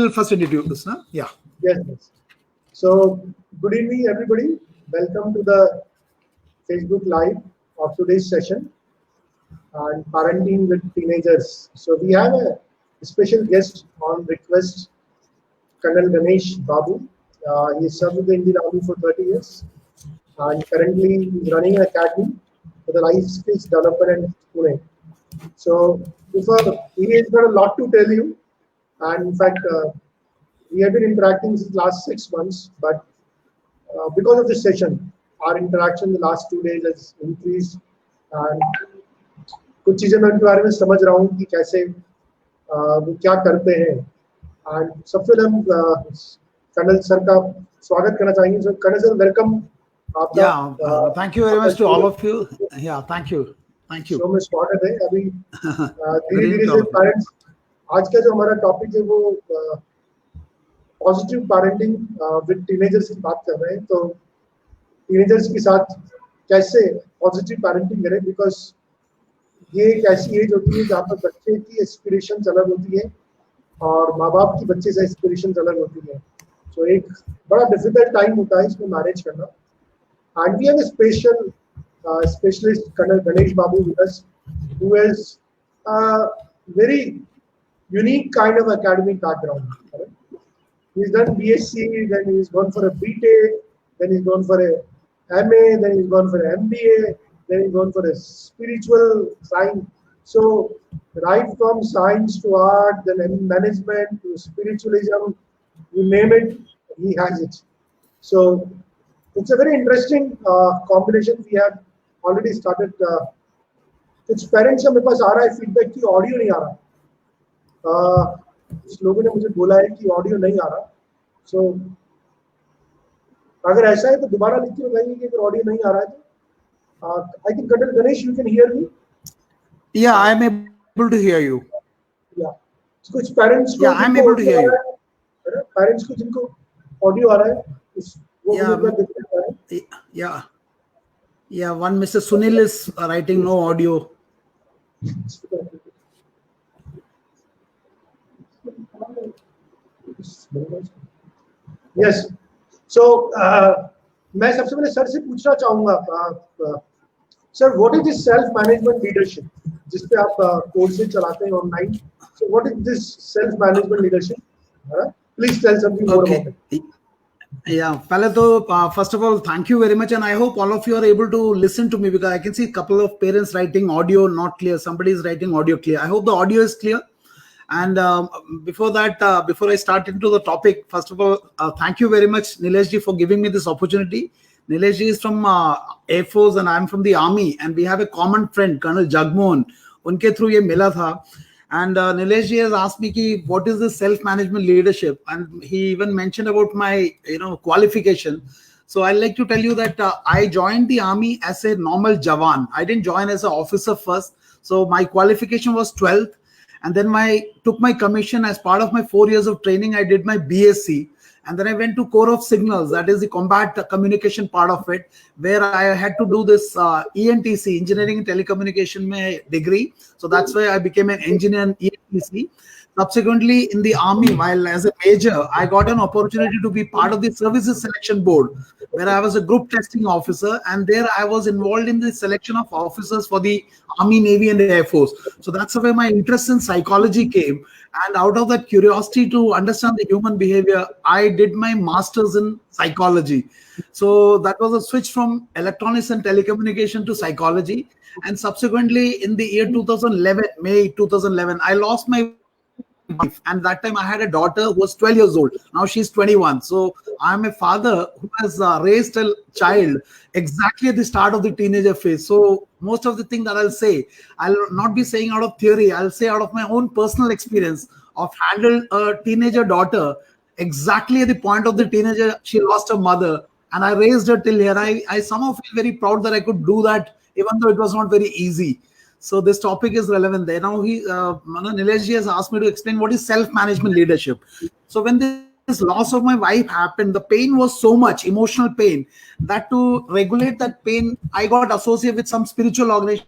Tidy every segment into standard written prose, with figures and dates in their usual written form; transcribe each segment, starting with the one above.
will first introduce, huh? Yeah. Yes, yes. So, good evening, everybody. Welcome to the Facebook Live of today's session on parenting with teenagers. So, we have a special guest on request, Colonel Ganesh Babu. He served with the Indian Army for 30 years and currently he's running an academy for the life skills development in Pune. So, he has got a lot to tell you, and in fact, we have been interacting since last 6 months, but because of this session, our interaction the last 2 days has increased, and कुछ चीजें मैं उनके बारे में समझ रहा हूँ कि कैसे वो क्या करते हैं, and सबसे पहले हम कर्नल सर का स्वागत करना चाहेंगे. So, colonel sir, welcome. Thank you very much to all of you. Yeah, thank you. Show में स्वागत है. अभी धीरे-धीरे से पेरेंट्स, आज का जो हमारा टॉपिक है वो पॉजिटिव पेरेंटिंग विद टीनेजर्स की बात कर रहे हैं. तो टीनेजर्स के साथ कैसे पॉजिटिव पेरेंटिंग करें, बिकॉज ये एक ऐसी एज होती है जहाँ पर बच्चे की एस्पिरेशंस अलग होती है और माँ बाप की बच्चे से एस्पिरेशंस अलग होती है. तो एक बड़ा डिफिकल्ट टाइम होता है इसमें मैनेज करना. And we have a special specialist Colonel Ganesh Babu with us, who has a very unique kind of academic background. He's done BSc, then he's gone for a BTech, then he's gone for a MA, then he's gone for an MBA, then he's gone for a spiritual science. So right from science to art, then management to spiritualism, you name it, he has it. So it's a very interesting combination. We have already started. कुछ parents का मेरे पास आ रहा है feedback कि audio नहीं आ रहा. कुछ लोगों ने मुझे बोला है कि ऑडियो नहीं आ रहा. सो अगर ऐसा है तो दोबारा लिख के बताइए कि अगर ऑडियो नहीं आ रहा है तो. I think Colonel Ganesh, you can hear me? Yeah, I am able to hear you. Yeah. कुछ पेरेंट्स को, yeah, I am able to hear you. Parents को जिनको ऑडियो आ रहा है वो Yeah, one Mr. Sunil is writing no audio. Yes. So मैं सबसे पहले सर से पूछना चाहूंगा, sir, what is this self management leadership जिस पे आप कोर्सेज चलाते हैं online? So what is this self management leadership? Please tell something more about it. Yeah, first of all, thank you very much, and I hope all of you are able to listen to me, because I can see a couple of parents writing audio not clear. Somebody is writing audio clear. I hope the audio is clear. And before I start into the topic, first of all, thank you very much, Nilesh ji, for giving me this opportunity. Nilesh ji is from Air Force and I'm from the Army, and we have a common friend, Colonel Jagmohan. Unke through ye mila tha. And Nilesh ji has asked me ki, what is this self-management leadership? And he even mentioned about my qualification. So I'd like to tell you that I joined the Army as a normal Jawan. I didn't join as an officer first. So my qualification was 12th. And then took my commission. As part of my 4 years of training, I did my BSc. And then I went to Corps of Signals, that is the combat communication part of it, where I had to do this ENTC, Engineering and Telecommunication degree. So that's why I became an engineer in ENTC. Subsequently, in the Army, while as a major, I got an opportunity to be part of the Services Selection Board, where I was a group testing officer, and there I was involved in the selection of officers for the Army, Navy, and Air Force. So that's where my interest in psychology came. And out of that curiosity to understand the human behavior, I did my master's in psychology. So that was a switch from electronics and telecommunication to psychology. And subsequently, in the year 2011, May 2011, I lost my wife, and that time I had a daughter who was 12 years old. Now she's 21. So I'm a father who has raised a child exactly at the start of the teenager phase. So most of the thing that I'll say, I'll not be saying out of theory. I'll say out of my own personal experience of handled a teenager daughter exactly at the point of the teenager. She lost her mother, and I raised her till here. I somehow feel very proud that I could do that, even though it was not very easy. So this topic is relevant there. Now Nilesh ji has asked me to explain what is self-management leadership. So when this loss of my wife happened, the pain was so much, emotional pain, that to regulate that pain, I got associated with some spiritual organization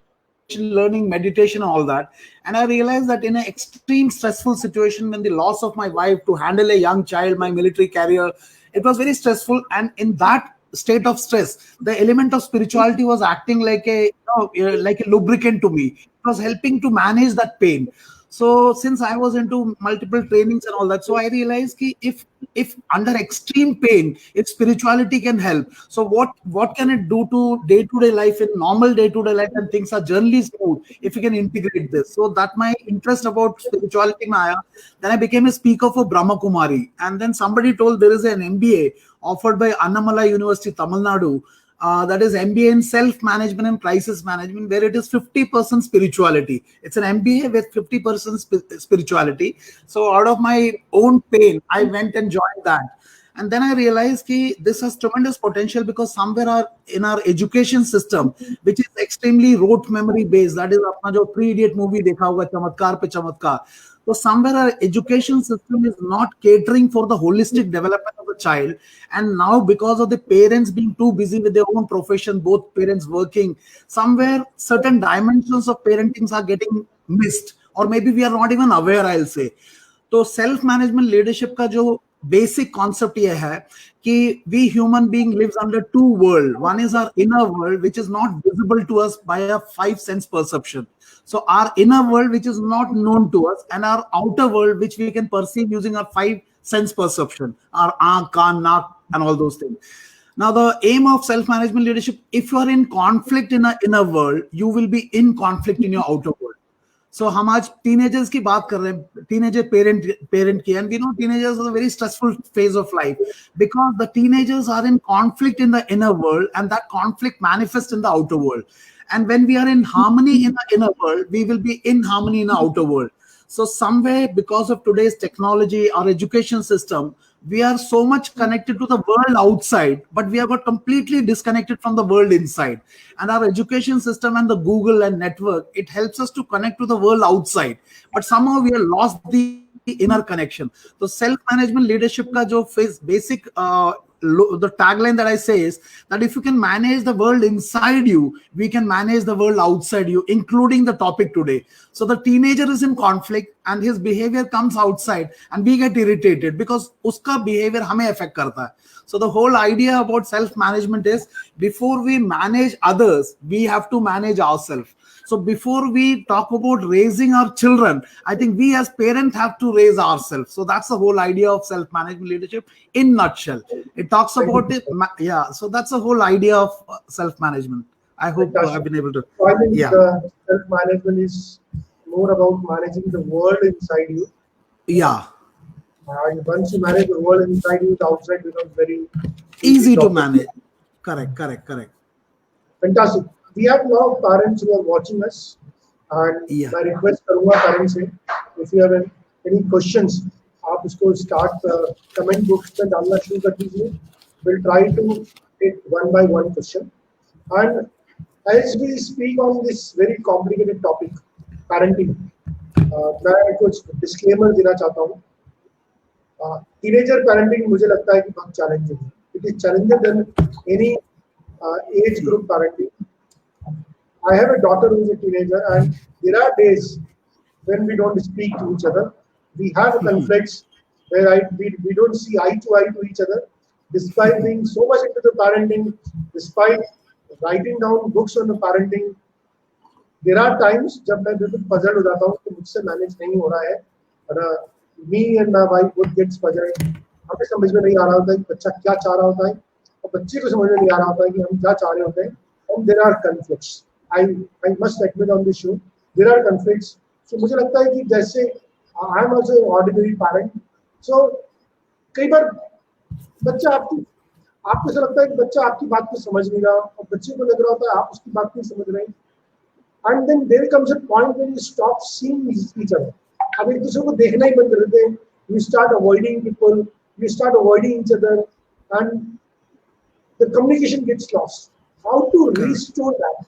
learning meditation and all that. And I realized that in an extreme stressful situation, when the loss of my wife, to handle a young child, my military career, it was very stressful. And in that state of stress, the element of spirituality was acting like like a lubricant to me. It was helping to manage that pain. So since I was into multiple trainings and all that, so I realized ki if under extreme pain, if spirituality can help, so what can it do to day-to-day life, in normal day-to-day life, and things are generally smooth if you can integrate this. So that my interest about spirituality Maya. Then I became a speaker for Brahma Kumari, and then somebody told there is an MBA offered by Annamalai University, Tamil Nadu, that is MBA in self-management and crisis management, where it is 50% spirituality. It's an MBA with 50% spirituality. So out of my own pain, I went and joined that. And then I realized that this has tremendous potential, because somewhere in our education system, which is extremely rote memory based, that is apna jo 3 Idiot movie dekha hoga, Chamatkar pe Chamatkar. So somewhere our education system is not catering for the holistic development of the child. And now, because of the parents being too busy with their own profession, both parents working, somewhere certain dimensions of parenting are getting missed, or maybe we are not even aware, I'll say. So self management leadership का जो basic concept ये है कि we human being lives under two world. One is our inner world, which is not visible to us by a 5 sense perception. So our inner world, which is not known to us, and our outer world, which we can perceive using our 5 sense perception, our aankh, kaan, naak, and all those things. Now, the aim of self-management leadership, if you are in conflict in an inner world, you will be in conflict in your outer world. So हम आज teenagers की बात कर रहे हैं, teenager parent की, and we know teenagers are a very stressful phase of life, because the teenagers are in conflict in the inner world, and that conflict manifests in the outer world. And when we are in harmony in the inner world, we will be in harmony in the outer world. So somewhere, because of today's technology, our education system, we are so much connected to the world outside, but we have got completely disconnected from the world inside. And our education system and the Google and network, it helps us to connect to the world outside, but somehow we have lost the inner connection. So self-management leadership ka jo basic the tagline that I say is that if you can manage the world inside you, we can manage the world outside you, including the topic today. So the teenager is in conflict and his behavior comes outside, and we get irritated because uska behavior hame affect karta hai. So the whole idea about self-management is, before we manage others, we have to manage ourselves. So before we talk about raising our children, I think we as parents have to raise ourselves. So that's the whole idea of self-management leadership in nutshell. It talks about it. Yeah. So that's the whole idea of self-management. I hope I've been able to. So I think self-management is more about managing the world inside you. Yeah. And once you manage the world inside you, the outside becomes very easy to manage. Correct. Fantastic. We have a lot of parents who are watching us, and my request करूँगा parents से, if you have any questions, आप उसको start comment box में डालना शुरू कर दीजिए. We'll try to take one by one question. And as we speak on this very complicated topic, parenting, मैं कुछ disclaimer देना चाहता हूँ. Teenager parenting मुझे लगता है कि बहुत challenging है. It is challenging than any age group parenting. I have a daughter who is a teenager, and there are days when we don't speak to each other. We have conflicts where we don't see eye to eye to each other, despite being so much into the parenting, despite writing down books on the parenting. There are times जब मैं बिल्कुल puzzled हो जाता हूँ कि मुझसे manage नहीं हो रहा है, और me and my wife both gets puzzled. हमें समझ में नहीं आ रहा होता है कि बच्चा क्या चाह रहा होता है, और बच्चे को समझ में नहीं आ रहा होता है कि हम क्या चाह रहे होते हैं. And there are conflicts. I must admit on this show, there are conflicts. So मुझे लगता है कि जैसे I am also an ordinary parent. So कई बार बच्चा आपको ऐसा लगता है कि बच्चा आपकी बात को समझ नहीं रहा, और बच्चे को लग रहा होता है आप उसकी बात नहीं समझ रहे. And then there comes a point when you stop seeing each other. अब एक दूसरे को देखना ही बंद कर देते हैं. You start avoiding people, you start avoiding each other, and the communication gets lost. How to restore that?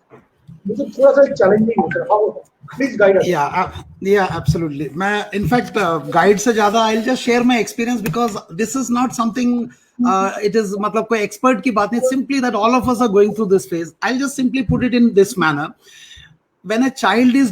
मुझे थोड़ा सा चैलेंजिंग होता है. How? Please guide us. Yeah, absolutely. In fact, guide से ज़्यादा, I'll just share my experience, because this is not something. It is मतलब कोई expert की बात नहीं. Simply that all of us are going through this phase. I'll just simply put it in this manner. when a child is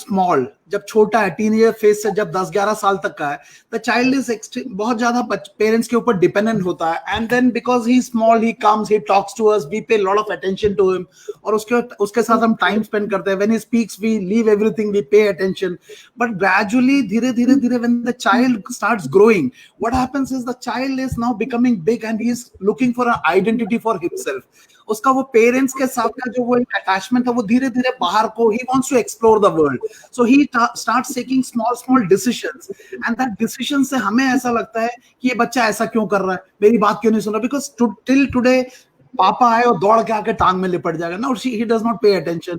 small, जब छोटा है, teenager phase से जब 10-11 साल तक का है, the child is बहुत ज्यादा पेरेंट्स के ऊपर डिपेंडेंट होता है, and then because he is small, he comes, he talks to us, we pay a lot of attention to him, और उसके साथ हम टाइम स्पेंड करते हैं. When he speaks, we leave everything, we pay attention. But gradually, धीरे धीरे when the child starts growing, what happens is the child is now becoming big and he is looking for an identity for himself. उसका वो parents के साथ का जो वो एक अटैचमेंट है, वो धीरे धीरे बाहर को, he wants to explore the world, so he starts taking small decisions, and that decision से हमें ऐसा लगता है कि ये बच्चा ऐसा क्यों कर रहा है, मेरी बात क्यों नहीं सुन रहा, because till today पापा आए और दौड़ के आके टांग में लिपट जाएगा ना, he does not pay attention.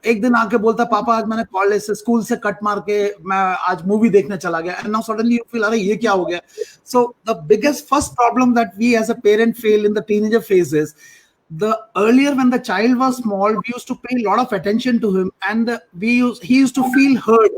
एक दिन आके बोलता है पापा आज मैंने कॉलेज से स्कूल से कट मार के मैं आज मूवी देखने चला गया, and now suddenly you feel अरे ये क्या हो गया. So the biggest first problem that we as a parent feel in the teenager phase is, the earlier when the child was small, we used to pay a lot of attention to him, and he used to feel heard.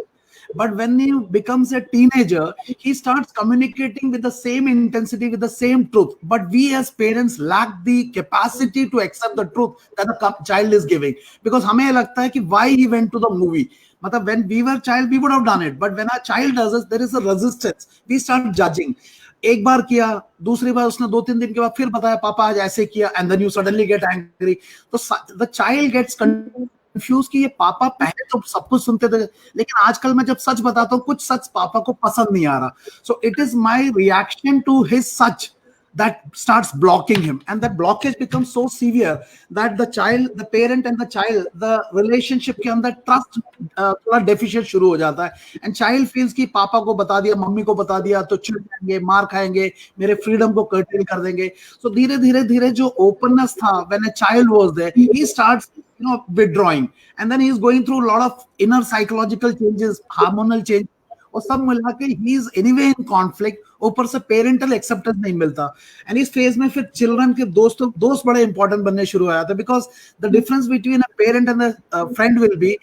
But when he becomes a teenager, he starts communicating with the same intensity, with the same truth, but we as parents lack the capacity to accept the truth that the child is giving, because हमें लगता है कि why he went to the movie. मतलब when we were child we would have done it, but when our child does it, there is a resistance, we start judging. एक बार किया, दूसरी बार उसने 2-3 दिन के बाद फिर बताया पापा आज ऐसे किया, and then you suddenly get angry. तो the child gets confused कि ये पापा पहले तो सब कुछ सुनते थे, लेकिन आजकल मैं जब सच बताता हूँ, कुछ सच पापा को पसंद नहीं आ रहा. So it is my reaction to his such that starts blocking him, and that blockage becomes so severe that the parent and the child, the relationship के अंदर trust थोड़ा deficient शुरू हो जाता है, and child feels कि पापा को बता दिया, मम्मी को बता दिया तो चिढ़ जाएंगे, मार खाएंगे, मेरे freedom को curtail कर देंगे. So धीरे जो openness था when a child was there, he starts withdrawing, and then he is going through a lot of inner psychological changes, hormonal changes, और सब मिला के he is anyway in conflict. ऊपर से पेरेंटल एक्सेप्टेंस नहीं मिलता, एंड इस फेज में फिर चिल्ड्रन के दोस्त बड़े इंपॉर्टेंट बनने शुरू हो जाते हैं, because the difference between a parent and a friend will be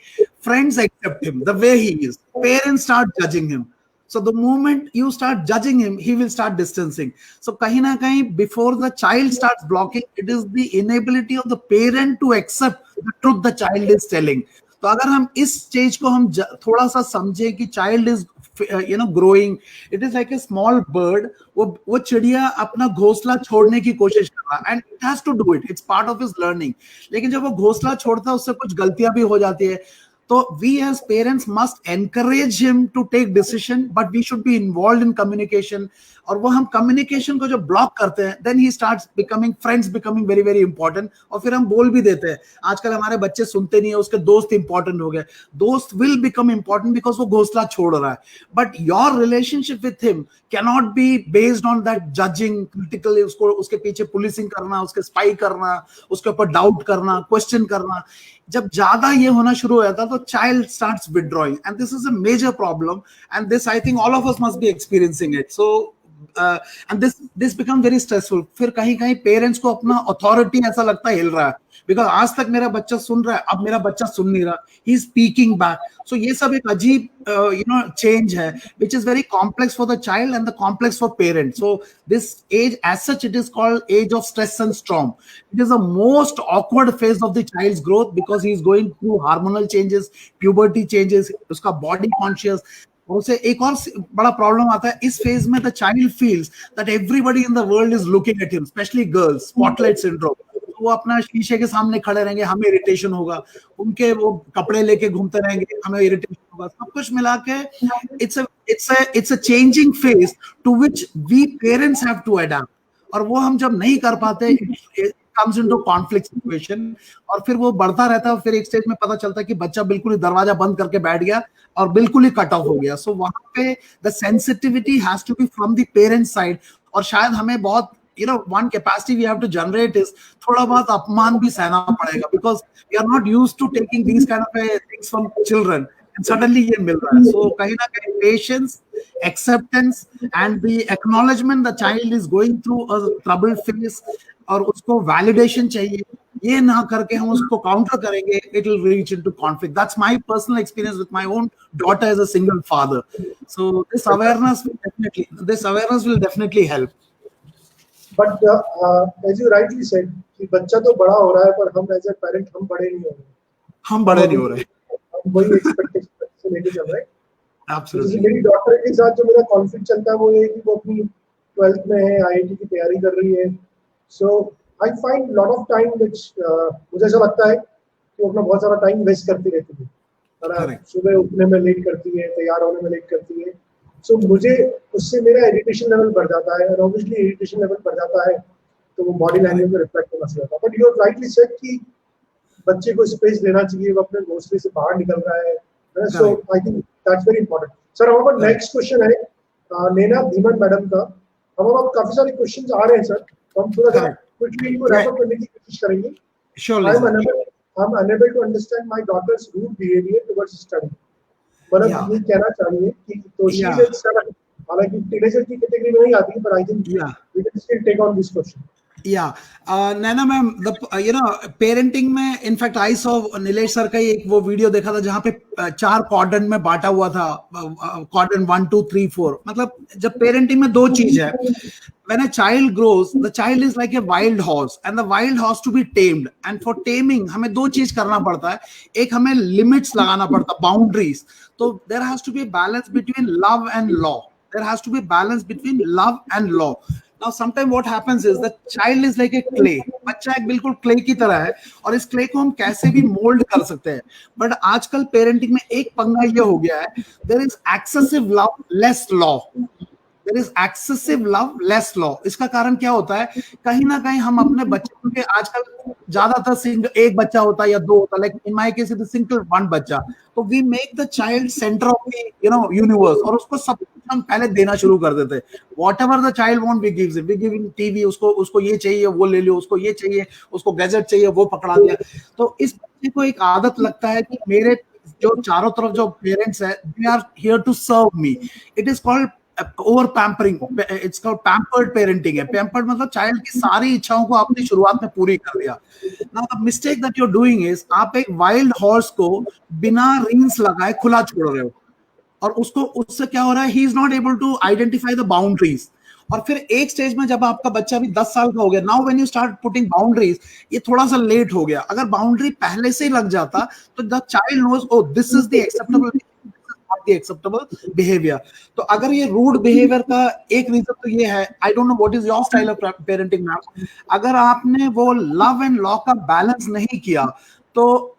friends accept him the way he is, parents start judging him. So the moment you start judging him, he will start distancing. So kahin na kahin, before the child starts blocking, it is the inability of the parent to accept the truth the child is telling. तो अगर हम इस stage को हम थोड़ा सा समझे कि child is growing, it is like a small bird, वो चिड़िया अपना घोंसला छोड़ने की कोशिश कर रहा है, and it has to do it, it's part of his learning. लेकिन जब वो घोंसला छोड़ता है, उससे कुछ गलतियां भी हो जाती है. तो we as parents must encourage him to take decision, but we should be involved in communication. और वो हम communication को जो block करते हैं, then he starts becoming, friends becoming very very important. और फिर हम बोल भी देते हैं, आजकल हमारे बच्चे सुनते नहीं है, उसके दोस्त important हो गए. दोस्त will become important because वो घोंसला छोड़ रहा है. But your relationship with him cannot be based on that judging, critically उसके पीछे policing करना, उसके spy करना, उसके ऊपर doubt करना, question करना. जब ज्यादा ये होना शुरू हो जाता है, तो child starts withdrawing, and this is a major problem, and this I think all of us must be experiencing it. So and this becomes very stressful. फिर कहीं पेरेंट्स को अपना अथॉरिटी ऐसा लगता है हिल रहा है, बिकॉज आज तक मेरा बच्चा सुन रहा है, अब मेरा बच्चा सुन नहीं रहा, ही इज स्पीकिंग बैक. सो ये सब एक अजीब चेंज है, which is very complex for the child and the complex for parents. So this age as such, it is called age of stress and storm. It is the most awkward phase of the child's growth because he is going through hormonal changes, puberty changes, उसका body conscious. उसे एक और बड़ा problem आता है इस phase में, the child feels that everybody in the world is looking at him, specially girls, spotlight syndrome. वो अपना शीशे के सामने खड़े रहेंगे, हमें इरिटेशन होगा, उनके वो कपड़े लेके घूमते रहेंगे, हमें इरिटेशन होगा. सब कुछ मिला के it's a changing phase to which we parents have to adapt. और वो हम जब नहीं कर पाते, comes into conflict situation, और फिर वो बढ़ता रहता है. फिर एक स्टेज में पता चलता है कि बच्चा बिल्कुल ही दरवाजा बंद करके बैठ गया और बिल्कुल ही कट ऑफ हो गया. सो वहां पे the sensitivity has to be from the parent side. और शायद हमें बहुत one capacity we have to generate is थोड़ा बहुत अपमान भी सहना पड़ेगा, because we are not used to taking these kind of things from children, and suddenly ये मिल रहा है. So कहीं ना कहीं patience, acceptance and the acknowledgement the child is going through a troubled phase, और उसको validation चाहिए, ये ना करके हम उसको काउंटर करेंगे, it will reach into conflict. That's my personal experience with my own daughter as a single father. So this awareness will definitely help. But as you rightly said, कि बच्चा तो बड़ा हो रहा है, पर हम as a parent हम बड़े नहीं हो रहे. हम बड़े नहीं हो रहे। हम वही एक्सपेक्टेशन से लेके चल रहे हैं। Absolutely. मेरी डॉटर के साथ जो मेरा कॉन्फ्लिक्ट चलता है वो ये कि वो अपनी 12th में है, IIT की तैयारी कर रही है। So I find lot of time which मुझे ऐसा लगता है कि वो अपना बहुत सारा टाइम वेस्ट करती रहती है, है ना। सुबह उठने में लेट करती है, तैयार होने में लेट करती है। सो मुझे उससे मेरा इरिटेशन लेवल बढ़ जाता है, और ऑब्वियसली इरिटेशन लेवल बढ़ जाता है तो वो बॉडी लैंग्वेज में रिफ्लेक्ट होना शुरू होता है। But you have rightly said कि बच्चे को स्पेस देना चाहिए, वो अपने घोंसले से बाहर निकल रहा है। So I think that's very important. Sir हमारा नेक्स्ट क्वेश्चन है नैना धीमन मैडम का। हमारे पास काफी सारे क्वेश्चंस आ रहे हैं सर, तो हम थोड़ा सा क्विकली इनको रैप अप करने की कोशिश करेंगे। I'm unable to understand my daughter's rude behavior towards study. मतलब ये कहना चाहिए कि तो she is 7, हालांकि टीनेजर की कैटेगरी में नहीं आती है, but I think we can still take on this question. Yeah, Naina ma'am, parenting में in fact I saw Nilesh sir का एक वो वीडियो देखा था जहां पे 4 क्वाड्रेंट में बांटा हुआ था, क्वाड्रेंट 1 2 3 4। मतलब जब पेरेंटिंग में 2 चीज है, when a child grows, the child is like a wild horse and the wild horse to be tamed, and for taming हमें 2 चीज करना पड़ता है। एक हमें लिमिट्स लगाना पड़ता, बाउंड्रीज। तो there has to be a balance between love and law. There has to be a balance between love and law. Now sometimes what happens is the child is like a clay. बच्चा एक बिल्कुल clay की तरह है, और इस clay को हम कैसे भी मोल्ड कर सकते हैं। बट आजकल पेरेंटिंग में एक पंगा ये हो गया है, there is excessive love less law. There is excessive love less law. इसका कारण क्या होता है, कहीं ना कहीं हम अपने बच्चों के, आजकल ज्यादातर सिंगल, एक बच्चा होता है या 2 होता है, like in my case it is single 1 बच्चा। तो we make the child centre of the universe, और उसको सब हम पहले देना शुरू कर देते हैं। Whatever the child want we gives it, we give him TV, उसको ये चाहिए वो ले लो, उसको ये चाहिए, उसको गैजेट चाहिए वो पकड़ा दिया। तो इस बच्चे को एक आदत लगता है कि मेरे जो चारों तरफ जो पेरेंट्स है, they are here to serve me. It is called over pampering, it's called pampered parenting है। पैम्पर्ड मतलब चाइल्ड की सारी इच्छाओं को आपने शुरुआत में पूरी कर दिया। Now the mistake that you are doing is, आप एक वाइल्ड हॉर्स को बिना रिंग्स लगाए खुला छोड़ रहे हो, और उससे क्या हो रहा है, he is not able to identify the boundaries. और फिर एक स्टेज में जब आपका बच्चा भी 10 साल का हो गया, now when you start putting boundaries, ये थोड़ा सा लेट हो गया। अगर बाउंड्री पहले से ही लग जाता तो the child knows, oh this is the acceptable, acceptable behaviour. तो अगर ये रूड बिहेवियर का एक रीजन तो ये है, I don't know what is your style of parenting ma'am, अगर आपने वो लव एंड लॉ का बैलेंस नहीं किया तो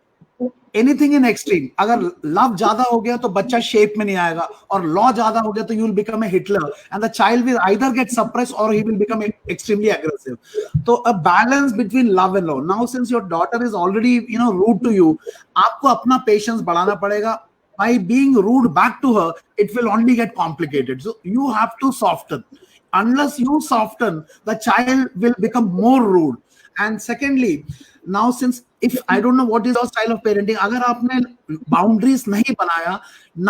एनीथिंग इन एक्सट्रीम, अगर लव ज्यादा हो गया तो बच्चा शेप में नहीं आएगा, और लॉ ज्यादा हो गया तो you will become a Hitler and the child will either get suppress और he will become extremely aggressive. तो a balance between love and law. Now since your daughter is already rude to you, आपको अपना patience बढ़ाना पड़ेगा। By being rude back to her, it will only get complicated. So you have to soften. Unless you soften, the child will become more rude. And secondly, now since if I don't know what is your style of parenting, agar aapne boundaries nahi banaya,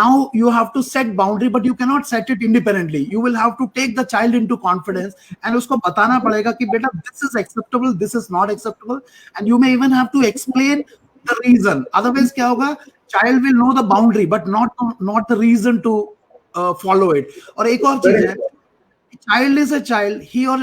now you have to set boundary, but you cannot set it independently. You will have to take the child into confidence and usko batana padega ki beta this is acceptable, this is not acceptable, and you may even have to explain the reason. Otherwise kya hoga, child will know the boundary but not the reason to follow it. Or ek aur cheez hai, child is a child, he or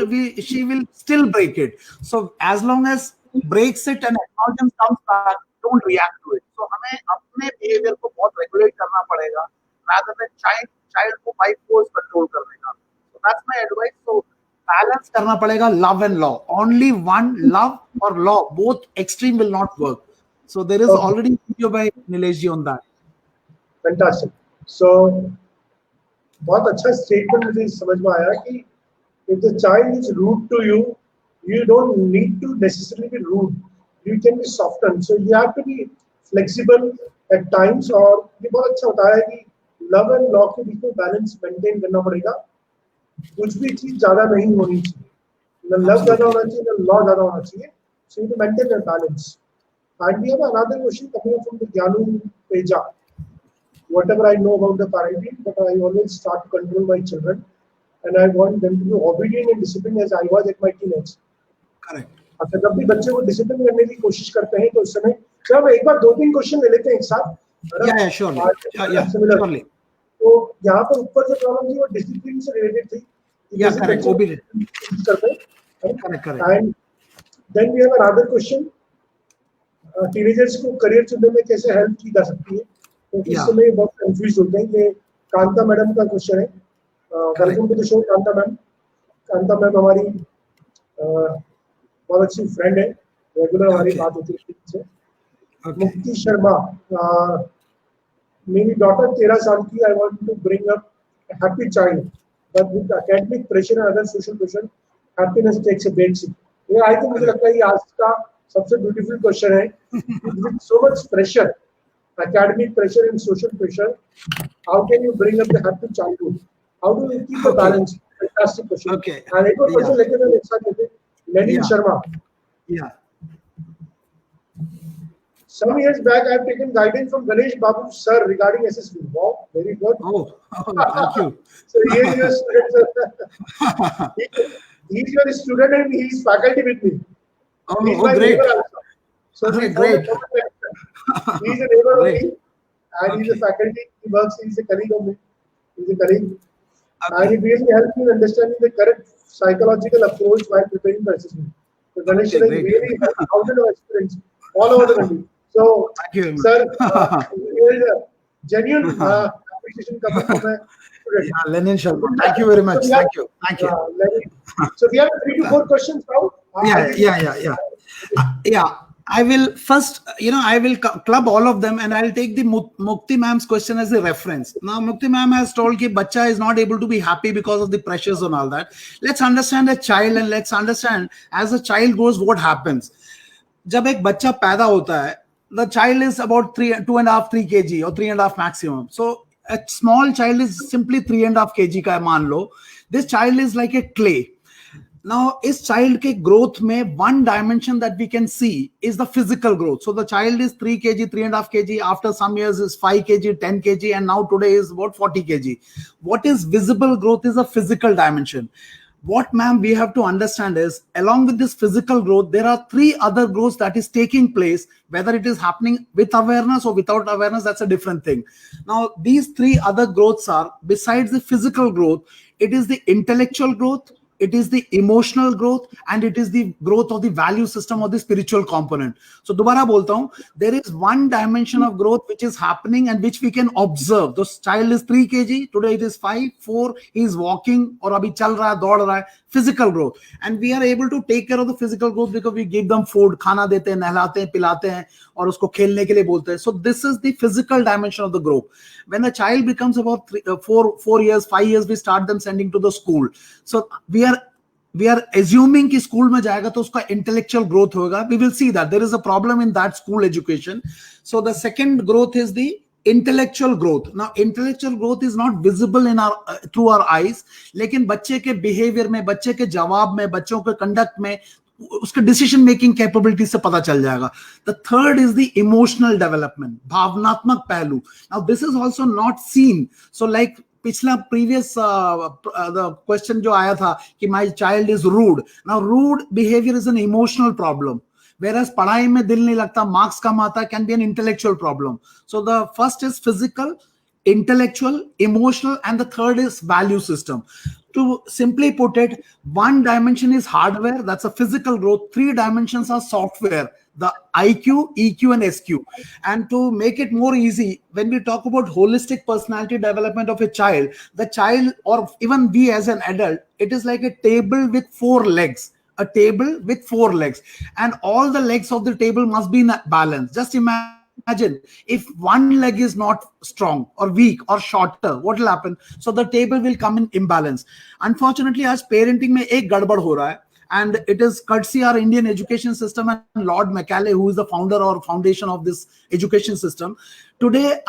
she will still break it. So as long as breaks it and acknowledgement comes back, don't react to it. So हमें अपने behavior को बहुत regulate करना पड़ेगा rather than child को by force control करने का. So that's my advice. So balance करना पड़ेगा love and law. Only one, love or law, both extreme will not work. So there is already video by Nilesh ji on that. Fantastic. So बहुत अच्छा statement मुझे समझ में आया कि if the child is rude to you, you don't need to necessarily be rude. You can be softened. So you have to be flexible at times. और ये बहुत अच्छा होता है कि love and law के बीच में balance maintain करना पड़ेगा। कुछ भी चीज ज्यादा नहीं होनी चाहिए, न love ज्यादा होना चाहिए, न law ज्यादा होना चाहिए. So you have to maintain that balance. And we have another question coming up from the Gyanu Teja. Whatever I know about the parenting, but I always start to control my children, and I want them to be obedient and disciplined as I was at my teenage. Correct. अच्छा, जब भी बच्चे को discipline करने की कोशिश करते हैं तो उस समय चलो एक बार 2-3 क्वेश्चन ले लेते हैं एक साथ। Yeah, surely. तो यहाँ पर ऊपर जो प्रॉब्लम थी वो डिसिप्लिन से रिलेटेड थी। Yeah, correct. Obedient. करते हैं। Correct. And then we have another question. Teenagers को करियर चुनने में कैसे हेल्प की जा सकती है, क्योंकि इस समय बहुत कंफ्यूज होते हैं। ये कांता मैडम का क्वेश्चन है। Welcome to the show Kanta ma'am. Kanta ma'am हमारी बहुत अच्छी फ्रेंड है, रेगुलर हमारी बात होती है। मुक्ति शर्मा, मेरी डॉटर 13 साल की, I want to bring up happy child but with academic pressure and other social pressure happiness takes a back seat. ये आई थिंक मुझे लगता है ये आज का सबसे ब्यूटीफुल क्वेश्चन है। With so much pressure, academic pressure and social pressure, how can you bring up the happy childhood? How do you keep the balance? Fantastic question. And एक और क्वेश्चन लेके मैं एक साथ लेते Lenin Sharma. Some years back, I have taken guidance from Ganesh Babu sir regarding SSB. Wow, very good. Thank you. So he is your student. He is your student and he is faculty with me. Great. So great. He is a neighbor of me, and he is a faculty. He works. He is a colleague of me. He is a colleague, and it really helps me in understanding the correct psychological approach while preparing for assessment. So Ganesh has really helped thousands of students all over the country. So, sir, here is a genuine appreciation coming from a student. Lenin Sharma, thank you very much. So thank you. So we have 3 to 4 questions now. Yeah. I will first, I will club all of them and I'll take the Mukti ma'am's question as a reference. Now, Mukti ma'am has told that bacha is not able to be happy because of the pressures and all that. Let's understand a child and let's understand as a child grows what happens. जब एक बच्चा पैदा होता है, the child is about 2.5-3 kg or 3.5 maximum. So a small child is simply 3.5 kg का मान लो. This child is like a clay. Now, इस child के growth में one dimension that we can see is the physical growth. So the child is 3 kg, 3.5 kg. After some years is 5 kg, 10 kg, and now today is about 40 kg. What is visible growth is a physical dimension. What, ma'am, we have to understand is, along with this physical growth, there are 3 other growths that is taking place. Whether it is happening with awareness or without awareness, that's a different thing. Now, these 3 other growths are, besides the physical growth, it is the intellectual growth, it is the emotional growth, and it is the growth of the value system or the spiritual component. So dobara bolta hu, there is one dimension of growth which is happening and which we can observe. The child is 3 kg, today it is 5, 4, he is walking or abhi chal raha hai, dod raha hai, physical growth. And we are able to take care of the physical growth because we give them food, khana dete hain, nehlate hain, pilate hain, aur usko khelne ke liye bolte hain. So this is the physical dimension of the growth. When the child becomes about 4 years, 5 years, we start them sending to the school. So we are assuming कि school में जाएगा तो उसका intellectual growth होगा. We will see that there is a problem in that school education. So the second growth is the intellectual growth. Now intellectual growth is not visible in our through our eyes, लेकिन बच्चे के behavior में, बच्चे के जवाब में, बच्चों के conduct में, उसके decision making capability से पता चल जाएगा. The third is the emotional development, भावनात्मक पहलू. Now this is also not seen. So like पिछला previous the question जो आया था कि my child is rude. Now rude behavior is an emotional problem, whereas पढ़ाई में दिल नहीं लगता, marks कम आता, can be an intellectual problem. So the first is physical, intellectual, emotional, and the third is value system. To simply put it, one dimension is hardware, that's a physical growth. 3 dimensions are software, the IQ, EQ, and SQ. And to make it more easy, when we talk about holistic personality development of a child, the child, or even we as an adult, it is like a table with 4 legs. A table with 4 legs. And all the legs of the table must be in balance. Just imagine if one leg is not strong or weak or shorter, what will happen? So the table will come in imbalance. Unfortunately, as parenting mein ek gadbad ho raha hai, and it is courtesy our Indian education system and Lord Macaulay, who is the founder or foundation of this education system. Today,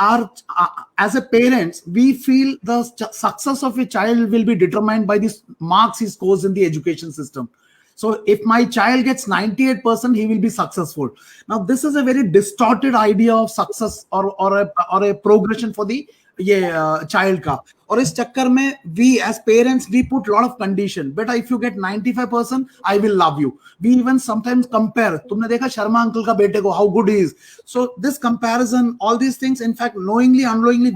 as a parents, we feel the success of a child will be determined by the marks he scores in the education system. So if my child gets 98%, he will be successful. Now, this is a very distorted idea of success or a progression for the child ka. और इस चक्कर में we as parents we put lot of condition. Beta, if you get 95% I will love you. We even sometimes compare. तुमने देखा Sharma uncle का बेटे को, how good he is. So this comparison, all these things, in fact knowingly unknowingly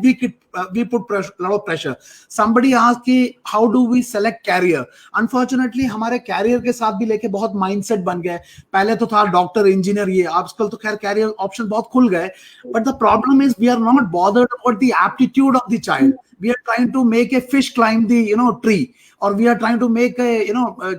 we put pressure, lot of pressure. Somebody asked कि how do we select career. Unfortunately हमारे career के साथ भी लेके बहुत mindset बन गया है. पहले तो था डॉक्टर इंजीनियर, ये आजकल तो खैर कैरियर ऑप्शन बहुत खुल गए. But the problem is we are not bothered about the aptitude of the child. We are trying to make a fish climb the tree, or we are trying to make a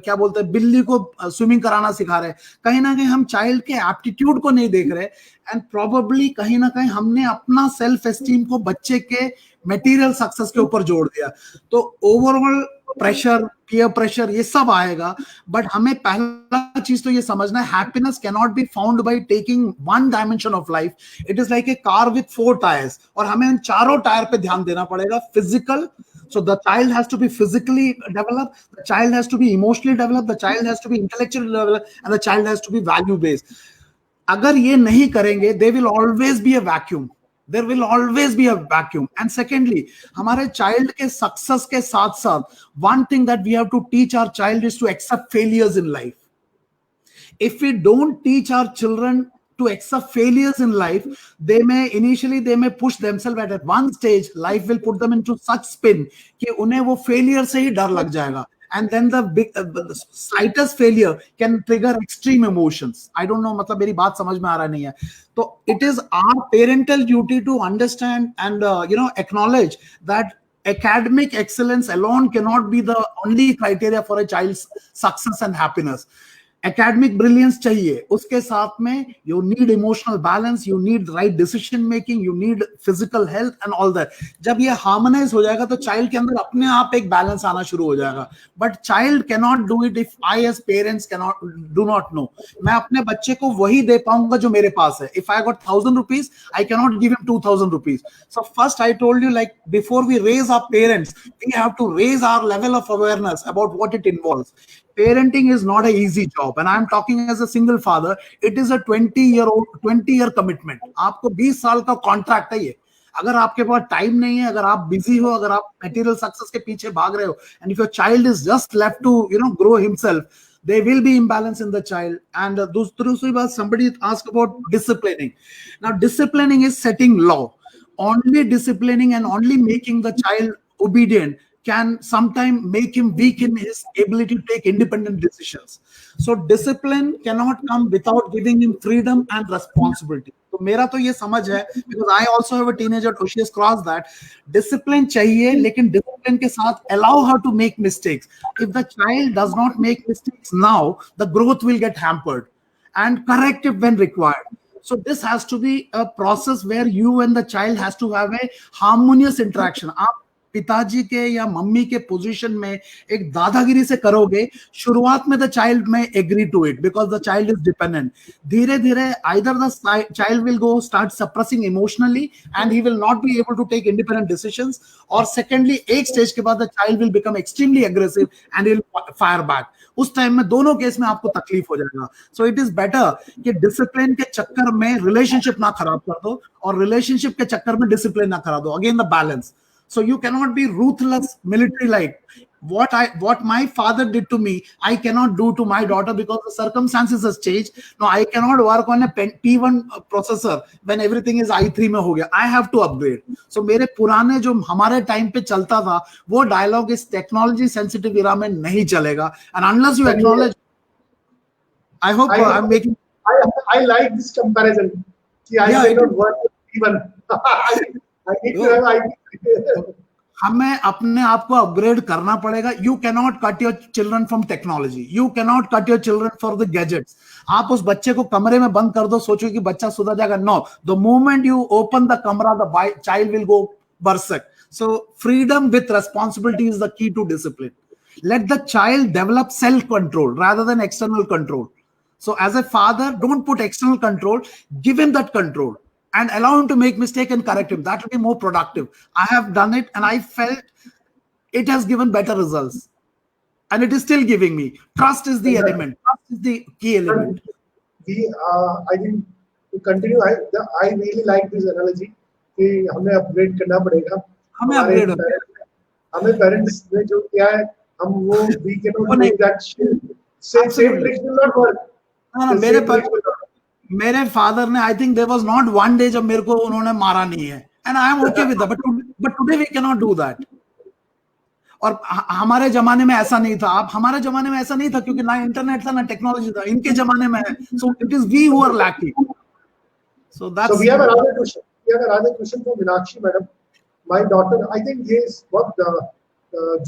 क्या बोलते हैं, बिल्ली को swimming कराना सिखा रहे हैं. कहीं ना कहीं हम चाइल्ड के एप्टीट्यूड को नहीं देख रहे, एंड प्रोबेबली कहीं ना कहीं हमने अपना सेल्फ एस्टीम को बच्चे के मटेरियल सक्सेस के ऊपर जोड़ दिया. तो ओवरऑल प्रेशर, पीयर प्रेशर, ये सब आएगा. बट हमें पहला चीज तो ये समझना है, happiness can not be found by taking one dimension of life. It is like a car with 4 tyres, और हमें इन चारों टायर पे ध्यान देना पड़ेगा. Physical, so the child has to be physically developed, the child has to be emotionally developed, the child has to be intellectually developed, and the child has to be value based. अगर ये नहीं करेंगे, there will always be a vacuum. There will always be a vacuum. And secondly, हमारे child के success के साथ साथ one thing that we have to teach our child is to accept failures in life. If we don't teach our children to accept failures in life, they may push themselves, at one stage life will put them into such spin कि उन्हें वो failure से ही डर लग जाएगा. And then the slightest failure can trigger extreme emotions. I don't know, मतलब मेरी बात समझ में आ रहा नहीं है. तो it is our parental duty to understand and acknowledge that academic excellence alone cannot be the only criteria for a child's success and happiness. Academic brilliance चाहिए, उसके साथ में you need emotional balance, you need right decision making, you need physical health and all that. जब ये harmonize हो जाएगा तो child के अंदर अपने आप एक balance आना शुरू हो जाएगा. But child cannot do it if I as parents do not know. मैं अपने बच्चे को वही दे पाऊंगा जो मेरे पास है. If I got 1,000 rupees, I cannot give him 2,000 rupees. So first I told you, like, before we raise our parents, we have to raise our level of awareness about what it involves. Parenting is not an easy job, and I'm talking as a single father. It is a 20-year commitment. आपको 20 साल का contract है ये. अगर आपके पास time नहीं है, अगर आप बिजी हो, अगर आप मटेरियल सक्सेस के पीछे भाग रहे हो, and if your child is just left to grow himself, there will be imbalance in the child. And दूसरी बात, somebody asked about disciplining. Now disciplining is setting law. Only disciplining and only making the child obedient can sometimes make him weak in his ability to take independent decisions. So discipline cannot come without giving him freedom and responsibility. तो मेरा तो ये समझ है, because I also have a teenager, she has crossed that. Discipline चाहिए, लेकिन discipline के साथ allow her to make mistakes. If the child does not make mistakes now, the growth will get hampered, and correct it when required. So this has to be a process where you and the child has to have a harmonious interaction. आप पिताजी के या mummy के position में एक दादागिरी से करोगे, शुरुआत में the child may agree to it because the child is dependent. धीरे धीरे either the child will go start suppressing emotionally and he will not be able to take independent decisions, और सेकेंडली एक स्टेज के बाद the child will become extremely aggressive and will fire back. उस time में दोनों case में आपको तकलीफ हो जाएगा. सो इट इज बेटर कि डिसिप्लिन के चक्कर में रिलेशनशिप ना खराब कर दो, और रिलेशनशिप के चक्कर में डिसिप्लिन ना खराब दो. Again the balance. So you cannot be ruthless military like what my father did to me, I cannot do to my daughter because the circumstances has changed. No, I cannot work on a P1 processor when everything is i3 में हो गया. I have to upgrade. So मेरे पुराने जो हमारे time पे चलता था वो डायलॉग इस टेक्नोलॉजी सेंसिटिव इरा में नहीं चलेगा. And unless you acknowledge, I hope I'm making. I like this comparison. I cannot work with P1. I need to have I. हमें अपने आप को अपग्रेड करना पड़ेगा. You cannot cut your children from technology, you cannot cut your children for the gadgets. आप उस बच्चे को कमरे में बंद कर दो, सोचो कि बच्चा सुधर जाएगा. No, the moment you open the कमरा, the child will go berserk. So freedom with responsibility is the key to discipline. Let the child develop self control rather than external control. So as a father, don't put external control, give him that control and allow him to make mistake and correct him. That will be more productive. I have done it and I felt it has given better results, and it is still giving me. Trust is the element. Trust is the key element. I think to continue, I really like this analogy कि हमें upgrade करना पड़ेगा. हमें upgrade हमें parents ने जो किया है, हम वो we cannot make that shit. Same Absolutely. tricks will not work. ना The same tricks will not work. मेरे फादर ने, I think there was not one day जब मेरे को उन्होंने मारा नहीं है, and I am okay with that, but today we cannot do that दैट. और हमारे जमाने में ऐसा नहीं था. आप हमारे जमाने में ऐसा नहीं था क्योंकि ना इंटरनेट था ना टेक्नोलॉजी था. इनके जमाने में है. So it is we who are lacking. So that's. So we have another question. We have another question from Meenakshi madam. My daughter, I think he is what the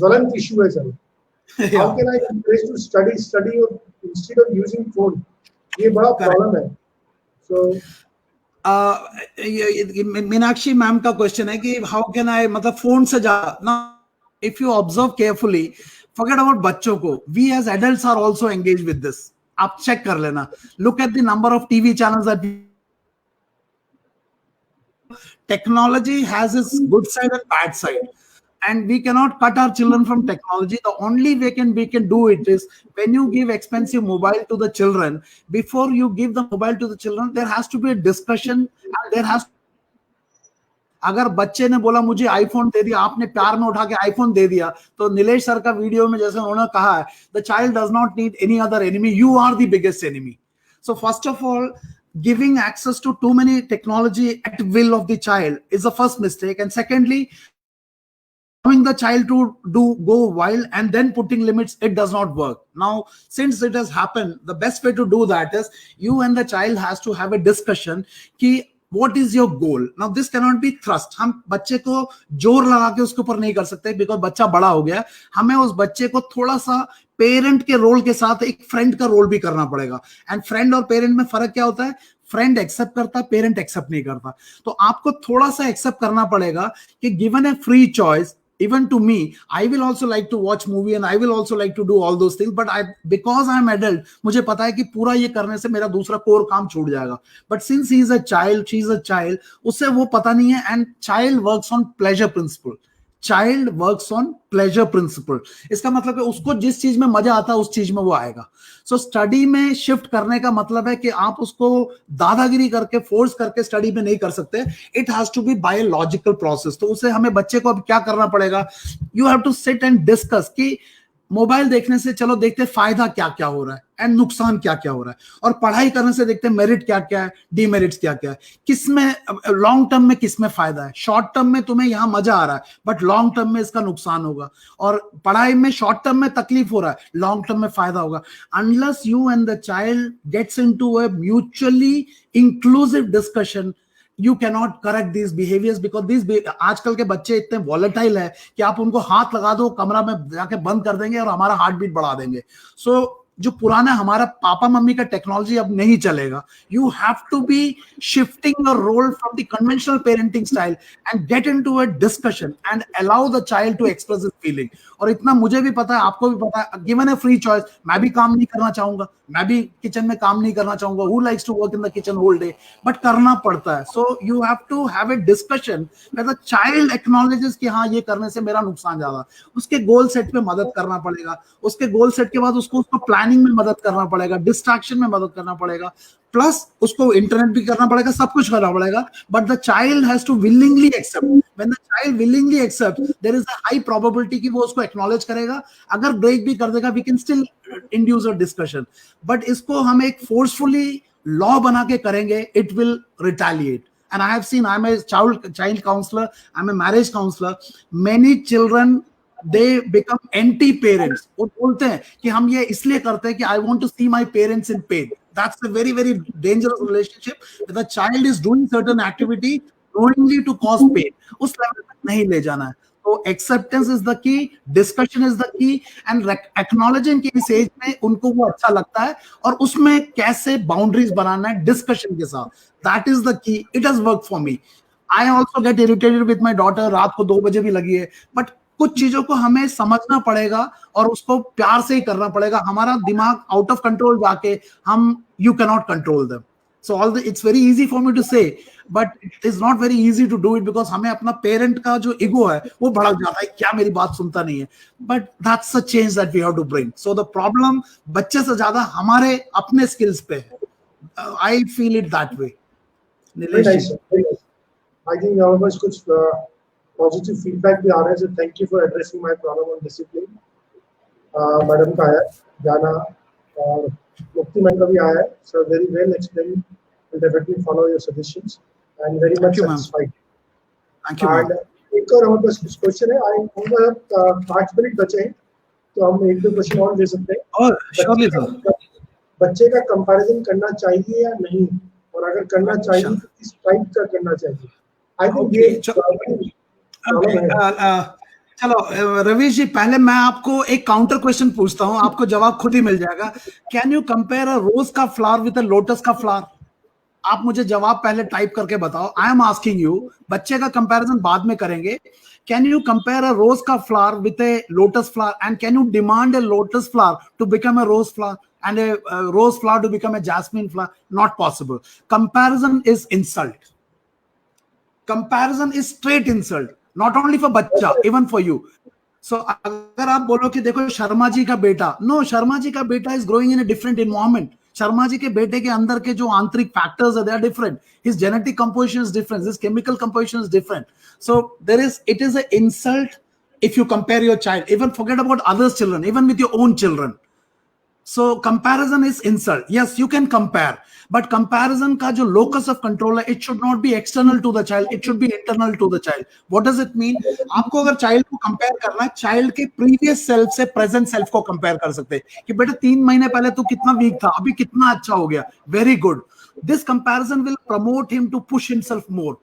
Jwalant issue is. Yeah. How can I encourage to study or instead of using phone? ये बड़ा problem है. So Meenakshi ma'am का question है कि how can I, मतलब phone से ज्यादा ना, if you observe carefully, forget about बच्चों को, we as adults are also engage with this. आप चेक कर लेना, look at the number of TV channels that. Technology has its good side and bad side, and we cannot cut our children from technology. The only way we can do it is when you give expensive mobile to the children. Before you give the mobile to the children, there has to be a discussion, and there has. अगर बच्चे ने बोला मुझे iPhone दे दिया, आपने प्यार में उठा के आईफोन दे दिया, तो नीलेश सर का वीडियो में जैसे उन्होंने कहा है, the child does not need any other enemy, you are the biggest enemy. So first of all, giving access to too many technology at will of the child is the first mistake. And secondly, allowing the child to go wild and then putting limits, it does not work. Now, since it has happened, the best way to do that is you and the child has to have a discussion ki what is your goal. Now this cannot be thrust. हम बच्चे को जोर लगा के उसके ऊपर नहीं कर सकते बिकॉज बच्चा बड़ा हो गया. हमें उस बच्चे को थोड़ा सा पेरेंट के रोल के साथ एक फ्रेंड का रोल भी करना पड़ेगा. एंड फ्रेंड और पेरेंट में फर्क क्या होता है? फ्रेंड एक्सेप्ट करता है, पेरेंट एक्सेप्ट नहीं करता. तो आपको थोड़ा सा एक्सेप्ट करना पड़ेगा कि given A free choice, even to me, I will also like to watch movie and I will also like to do all those things, but because I am adult, मुझे पता है कि पूरा ये करने से मेरा दूसरा कोर काम छूट जाएगा. But since he is a child, she is a child, उसे वो पता नहीं है. And child works on pleasure principle. Child works on pleasure principle. इसका मतलब है उसको जिस चीज में मजा आता है उस चीज में वो आएगा. सो स्टडी में शिफ्ट करने का मतलब है कि आप उसको दादागिरी करके फोर्स करके स्टडी में नहीं कर सकते. It has to be by logical process. तो उसे हमें बच्चे को अब क्या करना पड़ेगा? You have to sit and discuss कि मोबाइल देखने से चलो देखते फायदा क्या क्या हो रहा है एंड नुकसान क्या क्या हो रहा है, और पढ़ाई करने से देखते मेरिट क्या क्या है, डीमेरिट्स क्या क्या है, किसमें लॉन्ग टर्म में किसमें फायदा है. शॉर्ट टर्म में तुम्हें यहां मजा आ रहा है बट लॉन्ग टर्म में इसका नुकसान होगा, और पढ़ाई में शॉर्ट टर्म में तकलीफ हो रहा है, लॉन्ग टर्म में फायदा होगा. Unless you and the child gets into a mutually inclusive discussion, you cannot correct these behaviors because आजकल के बच्चे इतने volatile है कि आप उनको हाथ लगा दो कमरा में जाके बंद कर देंगे और हमारा हार्ट बीट बढ़ा देंगे. सो जो पुराना हमारा पापा मम्मी का टेक्नोलॉजी अब नहीं चलेगा. You have to be shifting your role from the conventional parenting style and get into a discussion and allow the child to express his feeling. और इतना मुझे भी पता है, आपको भी पता है, गिवन ए फ्री चॉइस, मैं भी काम नहीं करना चाहूंगा, मैं भी किचन में काम नहीं करना चाहूंगा. Who likes to work in the kitchen whole day, but करना पड़ता है. So you have to have a discussion where the child acknowledges कि हाँ ये करने से मेरा नुकसान ज्यादा. उसके गोल सेट पे मदद करना पड़ेगा. उसके गोल सेट के बाद उसको प्लानिंग में मदद करना पड़ेगा, डिस्ट्रैक्शन में मदद करना पड़ेगा, प्लस उसको इंटरनेट भी करना पड़ेगा, सब कुछ करना पड़ेगा. But the child has to willingly accept. When the child willingly accept, there is a high probability कि वो उसको एक्नॉलेज करेगा. अगर ब्रेक भी कर देगा, we can still induce a discussion. But इसको हम एक फोर्सफुली लॉ बना के करेंगे, it will retaliate. And I have seen, I'm a child counselor, I'm a marriage counselor. Many children, they become anti-parents. वो बोलते हैं कि हम ये इसलिए करते हैं कि I want to see my parents in pain. That's a very, very dangerous relationship. The child is doing certain activity knowingly to cause pain. उस लेवल तक नहीं ले जाना है. तो acceptance is the key, discussion is the key, and acknowledging कि इस as में उनको वो अच्छा लगता है और उसमें कैसे बाउंड्रीज बनाना है डिस्कशन के साथ. That is the key. It has worked for me. I also get irritated with my daughter. रात को 2 बजे भी लगी है, बट कुछ चीजों को हमें समझना पड़ेगा और उसको प्यार से ही करना पड़ेगा. हमारा दिमाग आउट ऑफ कंट्रोल जाके हम you cannot control them. So it's very easy for me to say, but it is not very easy to do it because हमें अपना पेरेंट का जो ईगो है वो भड़क जाता है, क्या मेरी बात सुनता नहीं है. But that's a change that we have to bring. So the problem बच्चे से ज्यादा हमारे अपने skills पे है. I feel it that way. Very nice. I think almost कुछ पॉजिटिव फीडबैक भी आ रहा है, so thank you for addressing my problem on discipline. Madam का आया, जाना और मुक्ति मैम का भी आया है, so very well explain, will definitely follow your suggestions and very much Thank you, ma'am. Satisfied. Thank you, and ma'am. एक और हमारे पास कुछ क्वेश्चन है, आई होगा 5 मिनट बचे हैं, तो हम एक दो क्वेश्चन और ले सकते हैं। Oh, surely, sir. बच्चे का कंपैरिजन करना चाहिए या नहीं, और अगर करना चाहिए तो किस टाइप का करना चाहिए? आई थिंक ये Okay. प्रॉब्लम है। चलो रवीश जी, पहले मैं आपको एक काउंटर क्वेश्चन पूछता हूं, आपको जवाब खुद ही मिल जाएगा। Can you compare a rose का फ्लावर विद अ लोटस का फ्लावर? आप मुझे जवाब पहले टाइप करके बताओ। आई एम आस्किंग यू, बच्चे का कंपैरिजन बाद में करेंगे। Can you compare a rose का flower with a lotus flower, and can you demand a lotus flower to become a rose flower and a rose flower to become a jasmine flower? Not possible. Comparison is insult. Comparison is straight insult, not only for बच्चा, even for you. So अगर आप बोलो कि देखो शर्मा जी का बेटा, no, Sharma ji का बेटा is growing in a different environment. Sharma ji के बेटे के अंदर के जो आंतरिक factors है, they are different. His genetic composition is different. His chemical composition is different. So it is an insult if you compare your child. Even forget about others' children, even with your own children. So comparison is insult. Yes, you can compare, but comparison का जो locus of control है, it should not be external to the child, it should be internal to the child. What does it mean? आपको अगर child को compare करना है, child के previous self से present self को compare कर सकते हैं कि बेटा 3 महीने पहले तू कितना weak था, अभी कितना अच्छा हो गया, very good. This comparison will promote him to push himself more.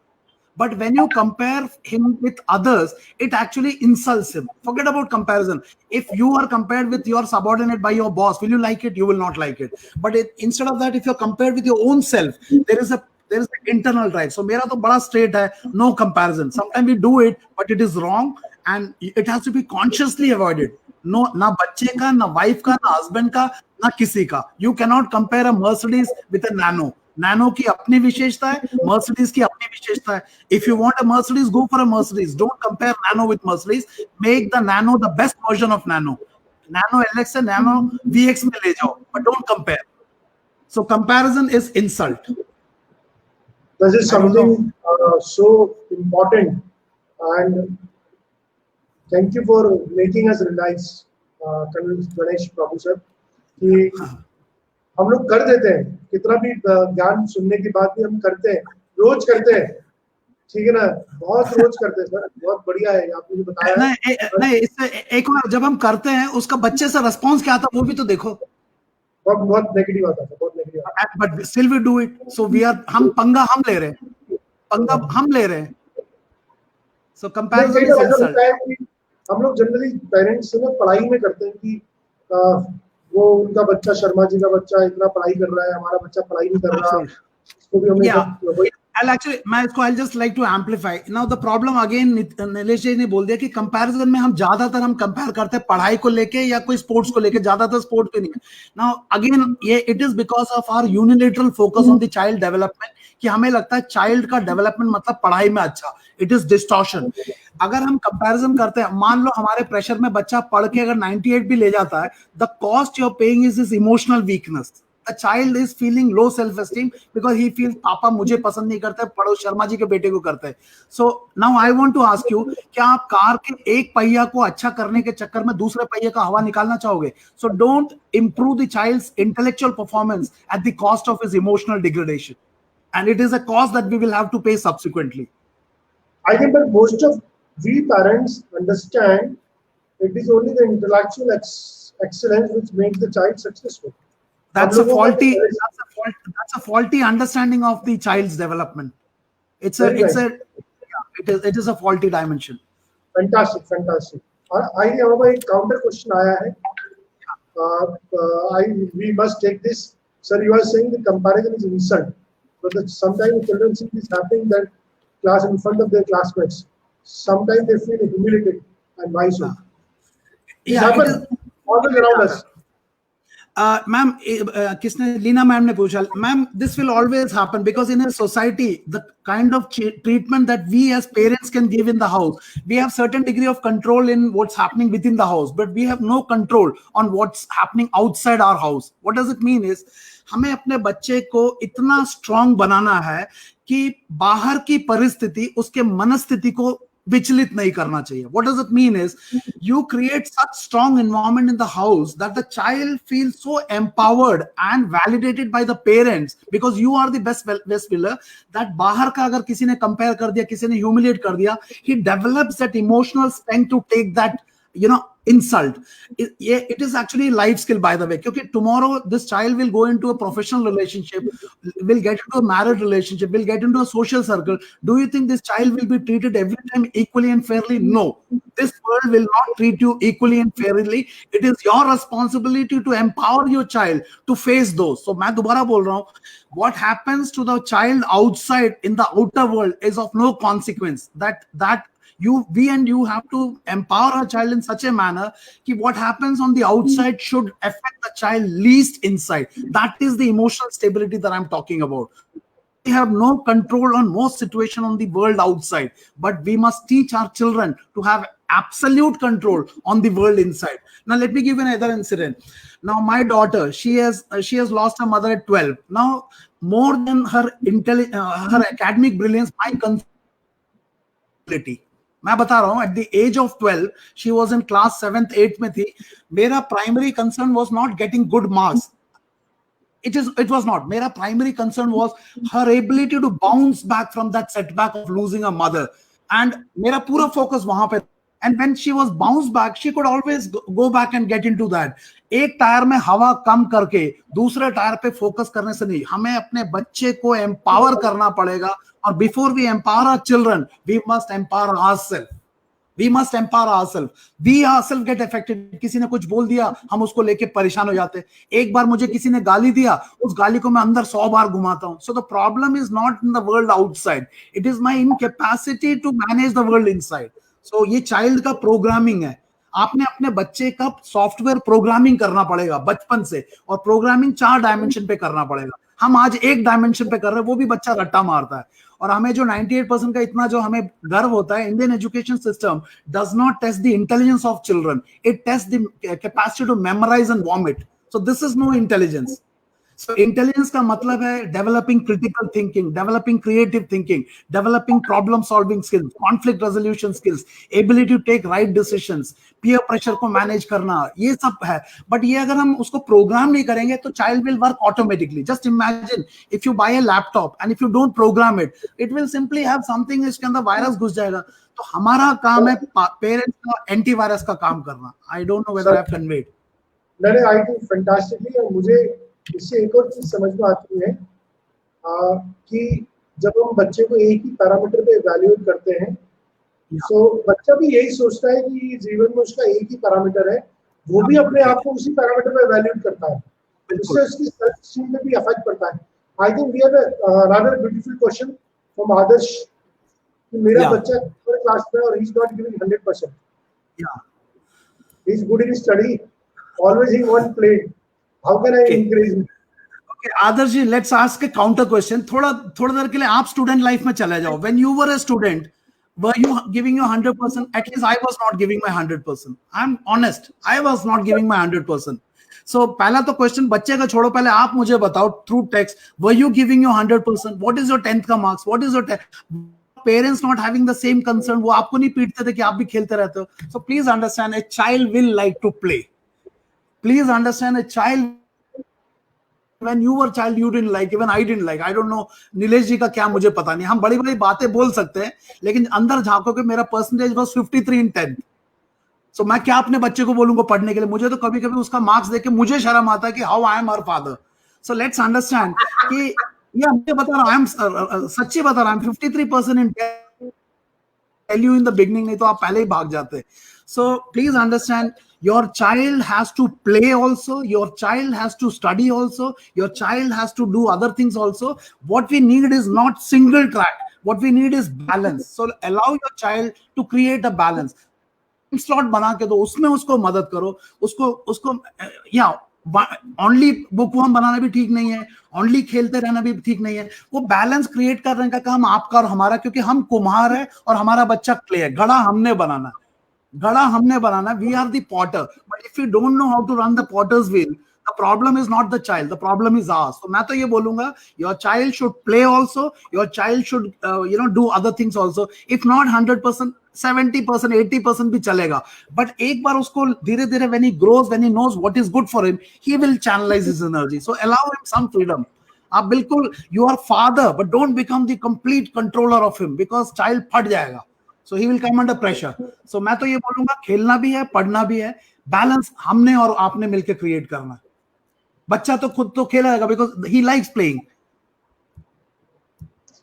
But when you compare him with others, it actually insults him. Forget about comparison. If you are compared with your subordinate by your boss, will you like it? You will not like it. But instead of that, if you're compared with your own self, there is an internal drive. So मेरा तो बड़ा straight है, no comparison. Sometimes we do it, but it is wrong and it has to be consciously avoided. No, ना बच्चे का, ना wife का, ना husband का, ना किसी का. You cannot compare a Mercedes with a Nano. Nano की अपनी विशेषता है, मर्सिडीज की अपनी विशेषता है. If you want a Mercedes, go for a Mercedes. Don't compare nano with Mercedes. Make the nano the best version of nano. Nano LX से nano VX में ले जाओ, but don't compare. So comparison is insult. This is something so important, and thank you for making us realize, Ganesh Prabhu sir, कि हम लोग कर देते हैं, कितना भी ज्ञान सुनने के बाद भी हम करते हैं, रोज करते हैं, ठीक है ना, बहुत रोज करते हैं सर, बहुत बढ़िया है आपने जो बताया। नहीं, इससे एक और जब हम करते हैं उसका बच्चे से रिस्पॉन्स क्या आता है वो भी तो देखो. बहुत नेगेटिव आता है, बहुत नेगेटिव आता है. But still we do it. So we are, हम पंगा हम ले रहे हैं, पंगा हम ले रहे हैं. सो कंपैरिजन इज इंसल्ट. हम लोग जनरली पेरेंट्स से ना पढ़ाई में करते हैं कि वो उनका बच्चा, शर्मा जी का बच्चा इतना पढ़ाई कर रहा है, हमारा बच्चा पढ़ाई नहीं कर रहा, इसको भी हमें. I'll just like to amplify. Now the problem again, Nilesh जी ने बोल दिया कि कंपैरिजन में हम ज्यादातर हम कंपेयर करते हैं पढ़ाई को लेके या कोई स्पोर्ट्स को लेके, ज्यादातर स्पोर्ट पे नहीं है. Now again ये it is because of our unilateral focus on the child development, कि हमें लगता है चाइल्ड का डेवलपमेंट मतलब पढ़ाई में अच्छा. It is distortion. अगर हम कंपैरिजन करते हैं, मान लो हमारे प्रेशर में बच्चा पढ़ के अगर 98 भी ले जाता है, the cost you are paying is his emotional weakness. A child is feeling low self-esteem because he feels पापा मुझे पसंद नहीं करते, पढ़ो शर्मा जी के बेटे को करते हैं. So now I want to ask you, क्या आप कार के एक पहिया को अच्छा करने के चक्कर में दूसरे पहिए का हवा निकालना चाहोगे? So don't improve the child's intellectual performance at the cost of his emotional degradation, and it is a cost that we will have to pay subsequently. I think that most of we parents understand it is only the intellectual excellence which makes the child successful. That's a faulty understanding of the child's development. It is a faulty dimension. Fantastic. I have a counter question आया है. We must take this. Sir, you are saying the comparison is insult, but sometimes children see this happening that class in front of their classmates. Sometimes they feel humiliated and why so? It happens always around us. Ma'am किसने, Leena ma'am ने पूछा. Ma'am, this will always happen because in a society the kind of treatment that we as parents can give in the house, we have certain degree of control in what's happening within the house, but we have no control on what's happening outside our house. What does it mean is, हमें अपने बच्चे को इतना strong बनाना है कि बाहर की परिस्थिति उसके मनस्थिति को विचलित नहीं करना चाहिए. What does it mean is you create such strong environment in the house that the child feels so empowered and validated by the parents because you are the best pillar, that बाहर का अगर किसी ने compare कर दिया, किसी ने humiliate कर दिया, he develops that emotional strength to take that, you know, insult. It is actually life skill, by the way, because tomorrow this child will go into a professional relationship, will get into a marriage relationship, will get into a social circle. Do you think this child will be treated every time equally and fairly? No. This world will not treat you equally and fairly. It is your responsibility to empower your child to face those. So मैं दोबारा बोल रहा हूँ, what happens to the child outside in the outer world is of no consequence. That we and you have to empower our child in such a manner that what happens on the outside should affect the child least inside. That is the emotional stability that I'm talking about. We have no control on most situation on the world outside, but we must teach our children to have absolute control on the world inside. Now let me give you another incident. Now my daughter, she has lost her mother at 12. Now more than her her academic brilliance, my concern, मैं बता रहा हूं, at the age of 12 she was in class 7th 8th में थी. मेरा primary concern was not getting good marks. It was not. Mera primary concern was her ability to bounce back from that setback of losing a mother, and mera pura focus wahan pe. And when she was bounced back, she could always go back and get into that. एक tyre में हवा कम करके दूसरे tyre पे focus करने से नहीं, हमें अपने बच्चे को एम्पावर करना पड़ेगा. और before we empower our children, we must empower ourself. We must empower ourselves. We ourselves get affected. किसी ने कुछ बोल दिया, हम उसको लेके परेशान हो जाते. एक बार मुझे किसी ने गाली दिया, उस गाली को मैं अंदर 100 बार घुमाता हूं. So the problem is not in the world outside. It is my incapacity to manage the world inside. So ये child का प्रोग्रामिंग है. आपने अपने बच्चे का सॉफ्टवेयर प्रोग्रामिंग करना पड़ेगा बचपन से, और प्रोग्रामिंग 4 डायमेंशन पे करना पड़ेगा. हम आज एक डायमेंशन पे कर रहे हैं, वो भी बच्चा रट्टा मारता है. और हमें जो 98% का इतना जो हमें गर्व होता है, Indian education system does not test the intelligence of children, it test the capacity to memorise and vomit. So this is no intelligence. So intelligence का मतलब है developing critical thinking, developing creative thinking, developing problem solving skills, conflict resolution skills, ability to take right decisions, peer pressure को manage करना, ये सब है. But ये अगर हम उसको program नहीं करेंगे तो child will work automatically. Just imagine if you buy a laptop and if you don't program it, it will simply have something इसके अंदर virus घुस जाएगा. तो हमारा काम है parents का antivirus का काम करना. I don't know whether I have conveyed. नहीं, I think fantastically. और मुझे इससे एक और चीज समझ में आती है कि जब हम बच्चे को एक ही पैरामीटर पे इवैल्यूएट करते हैं, तो बच्चा भी यही सोचता है कि जीवन में उसका एक ही पैरामीटर है, वो भी अपने आप को उसी पैरामीटर पे इवैल्यूएट करता है. इससे उसकी सेल्फ एस्टीम में भी अफेक्ट पड़ता है. I think we have a rather beautiful question from Adarsh कि मेरा बच्चा थर्ड क्लास में और he is not giving 100%. He is good in study, always in one plane. How can I encourage him? Okay, Adarsh ji, let's ask a counter question. थोड़ा देर के लिए आप student life में चले जाओ. When you were a student, were you giving your 100%? At least I was not giving my 100%. I'm honest. I was not giving my 100%. So पहला तो question बच्चे का छोड़ो, पहले आप मुझे बताओ through text, were you giving your 100%? What is your 10th का marks? What is your parents not having the same concern? वो आपको नहीं पीटते थे कि आप भी खेलते रहते हो? So please understand, a child will like to play. Please understand, a child, when you were a child, you didn't like, even I didn't like. I don't know, Nilesh जी का क्या मुझे पता नहीं. हम बड़ी बड़ी बातें बोल सकते हैं, लेकिन अंदर झांको कि मेरा percentage was 53 in 10th. So मैं क्या अपने बच्चे को बोलूंगा पढ़ने के लिए? मुझे तो कभी कभी उसका मार्क्स देख के मुझे शर्म आता है कि how I am her father. So let's understand कि ये मुझे बता रहा हूँ, सच्ची बता रहा हूँ, 53% in 10th. Tell you in the beginning, नहीं तो आप पहले ही भाग जाते. So please understand, your child has to play also, your child has to study also, your child has to do other things also. What we need is not single track. What we need is balance. So allow your child to create a balance. Slot बना के दो, उसमें उसको मदद करो, उसको या only bookworm बनाना भी ठीक नहीं है, ओनली खेलते रहना भी ठीक नहीं है. वो बैलेंस क्रिएट करने का काम आपका और हमारा, क्योंकि हम कुम्हार है और हमारा बच्चा क्ले है. घड़ा हमने बनाना. We are the potter. But if you don't know how to run the potter's wheel, the problem is not the child, the problem is ours. So मैं तो ये बोलूंगा, your child should play also, your child should do other things also. If not 100%, 70%, 80% भी चलेगा, but एक बार उसको धीरे धीरे when he grows, when he knows what is good for him, he will channelize his energy. So allow him some freedom. आप बिल्कुल, you are father, but don't become the complete controller of him, because child फट जाएगा. So he will come under pressure. So मैं तो ये बोलूंगा, खेलना भी है, पढ़ना भी है, बैलेंस हमने और आपने मिलकर क्रिएट करना है. बच्चा तो खुद तो खेलेगा because he likes playing.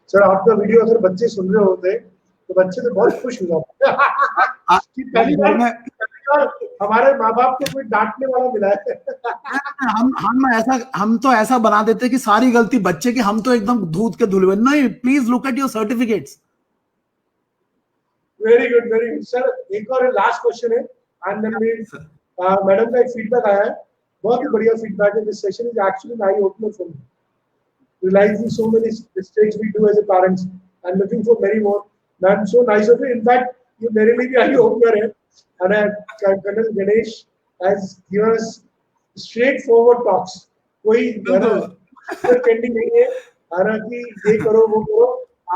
Sir आपका वीडियो अगर बच्चे सुन रहे होते तो बच्चे तो बहुत खुश हो जाते कि पहली बार हमारे माँ बाप को कोई डांटने वाला मिला है. हम तो ऐसा बना देते कि सारी गलती बच्चे की, हम तो एकदम दूध के धुलवे. नहीं, please look at your certificates. Very good sir. एक और लास्ट क्वेश्चन है, एंड मैडम का एक फीडबैक आया है, बहुत ही बढ़िया फीडबैक है. This session is actually eye opener for me, realizing so many mistakes we do as a parents and looking for many more. I'm so nice of you. In fact, you मेरे लिए भी eye opener है, and Colonel Ganesh has given us straightforward talks. कोई pretending नहीं है, कि ये करो वो करो,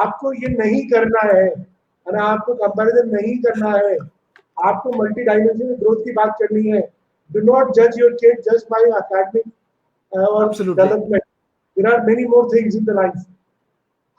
आपको ये नहीं करना है, आपको कंपैरिजन नहीं करना है, आपको मल्टी डायमेंशनल ग्रोथ की बात करनी है. Do not judge your kid just by academic or development. There are many more things in the life.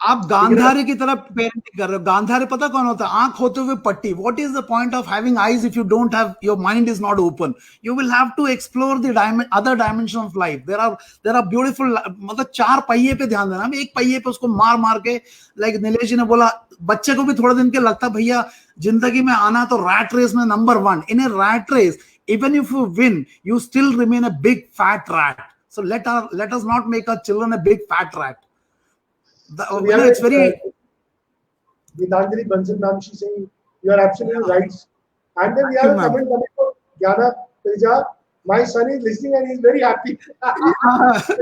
आप गांधारी की तरफ पेरेंटिंग कर रहे हो. गांधारी पता कौन होता है? आंख होते हुए पट्टी. What is the point of having eyes if you don't have, your mind is not open? You will have to explore the other dimension of life. There are beautiful, मतलब 4 पहिए पे ध्यान देना. एक पहिए पे उसको मार के, like नीलेश जी ने बोला, बच्चे को भी थोड़ा दिन के लगता भैया जिंदगी में आना तो रैट रेस में number 1. In a rat race, even if you win, you still remain a big fat rat. So let us not make our children a big fat rat. It's very. Gitanjali Bansal ma'am, she's saying you are absolutely right. And then we have a comment coming from Gyana Teja. My son is listening and he's very happy.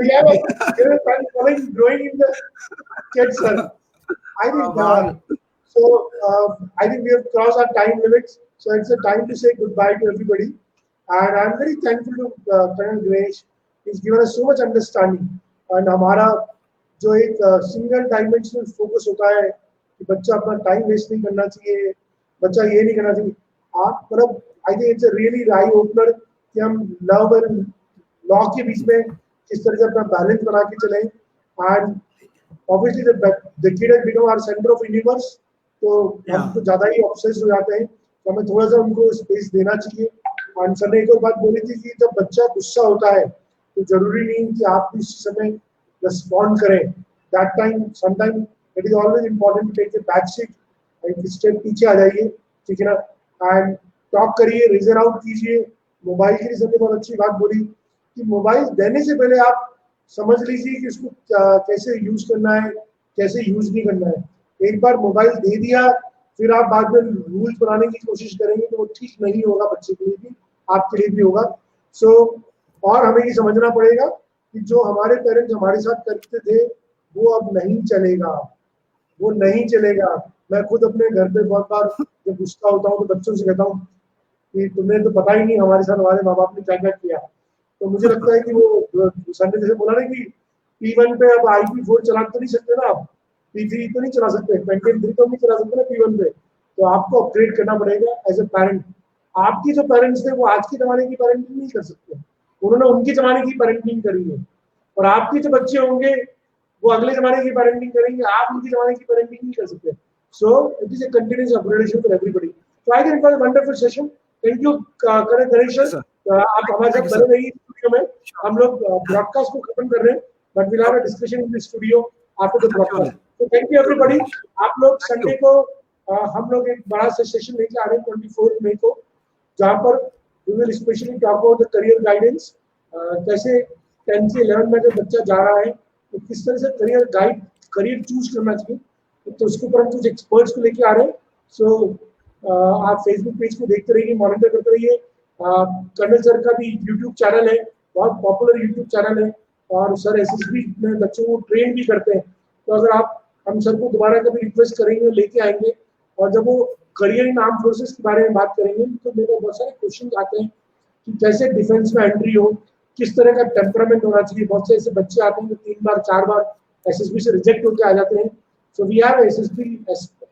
We have a fan growing in the kids, sir. I think I think we have crossed our time limits, so it's a time to say goodbye to everybody. And I'm very thankful to Colonel Ganesh. He's given us so much understanding. And हमारा जो एक single dimensional focus होता है कि बच्चा अपना time waste नहीं करना चाहिए, बच्चा ये नहीं करना चाहिए. आप मतलब I think it's a really eye opener कि हम लव एंड लॉ के बीच में किस तरह से अपना बैलेंस बना के चलें. And obviously the kid has become our centre of universe, तो हम तो ज्यादा ही ऑब्सेस्ड हो जाते हैं, तो हमें थोड़ा सा उनको स्पेस देना चाहिए. और सर ने एक और बात बोली थी कि जब बच्चा गुस्सा होता है तो जरूरी नहीं कि आप इस समय रिस्पॉन्ड करें. That time sometime it is always important to take a back seat, एक स्टेप पीछे आ जाइए, ठीक है ना, एंड टॉक करिए, रीजन आउट कीजिए. मोबाइल के लिए सबने बहुत अच्छी बात बोली कि मोबाइल देने से पहले आप समझ लीजिए कि उसको कैसे यूज करना है, कैसे यूज नहीं करना है. एक बार मोबाइल दे दिया फिर आप बाद में रूल्स बनाने की कोशिश करेंगे तो वो ठीक नहीं होगा, बच्चे के लिए भी आपके लिए भी होगा. सो और हमें ये समझना पड़ेगा कि जो हमारे पेरेंट्स हमारे साथ करते थे वो अब नहीं चलेगा, वो नहीं चलेगा. मैं खुद अपने घर पे बहुत बार जब गुस्सा होता हूँ तो बच्चों से कहता हूँ कि तुम्हें तो पता ही नहीं हमारे साथ हमारे माँ बाप ने क्या क्या किया. तो मुझे लगता है कि वो संडे जैसे बोला ना कि P1 पे अब IP4 चला तो नहीं सकते ना, आप P3 तो नहीं चला सकते, Pentium 3 तो नहीं चला सकते ना P1 पे, तो आपको अपग्रेड करना पड़ेगा एज ए पेरेंट. आपके जो पेरेंट्स थे वो आज के जमाने की पेरेंटिंग नहीं कर सकते, उन्होंने उनके जमाने की पेरेंटिंग करी है. और आपके जो बच्चे होंगे वो अगले जमाने की पेरेंटिंग करेंगे, आप उनके जमाने की पेरेंटिंग नहीं कर सकते. सो it is a continuous upgradation for everybody. So I think it was a wonderful session. Thank you Karan Ganesh sir, आप हमारे साथ बने रहिए स्टूडियो में. हम लोग ब्रॉडकास्ट को खत्म कर रहे हैं, but will have a discussion in the studio after the broadcast. तो थैंक यू एवरीबॉडी. आप लोग संडे को हम लोग एक बड़ा सा सेशन लेके आ रहे हैं 24 मई को, जहाँ पर we will specially talk about the career guidance. कैसे 10 से 11 में जब बच्चा जा रहा है तो किस तरह से करियर चूज करना चाहिए, तो उसके ऊपर हम कुछ एक्सपर्ट्स को लेके आ रहे हैं. सो आप फेसबुक पेज को देखते रहिए, मॉनिटर करते रहिए. कर्नल सर का भी यूट्यूब चैनल है, बहुत पॉपुलर यूट्यूब चैनल है, और सर SSB में बच्चों को ट्रेन भी करते हैं. तो अगर आप हम सर को दोबारा कभी रिक्वेस्ट करेंगे लेके आएंगे, और जब वो करियर इन आर्म फोर्सेस के बारे में बात करेंगे तो मेरे बहुत सारे क्वेश्चन आते हैं कि कैसे डिफेंस में एंट्री हो, किस तरह का टेम्परामेंट होना चाहिए. बहुत से ऐसे बच्चे आते हैं जो 3 बार 4 बार SSB से रिजेक्ट होकर आ जाते हैं. So we have SSB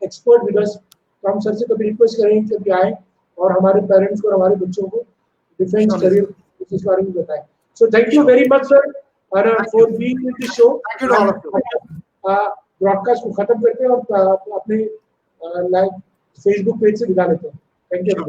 expert with us, तो हम सर से कभी रिक्वेस्ट करेंगे कि कभी आए और हमारे पेरेंट्स को और हमारे बच्चों को डिफेंस करियर इस बारे में बताएं. So thank you very much sir for being in the show. Thank you to all of you. Broadcast को खत्म करते हैं और अपने लाइव फेसबुक पेज से विदा लेते हैं. Thank you.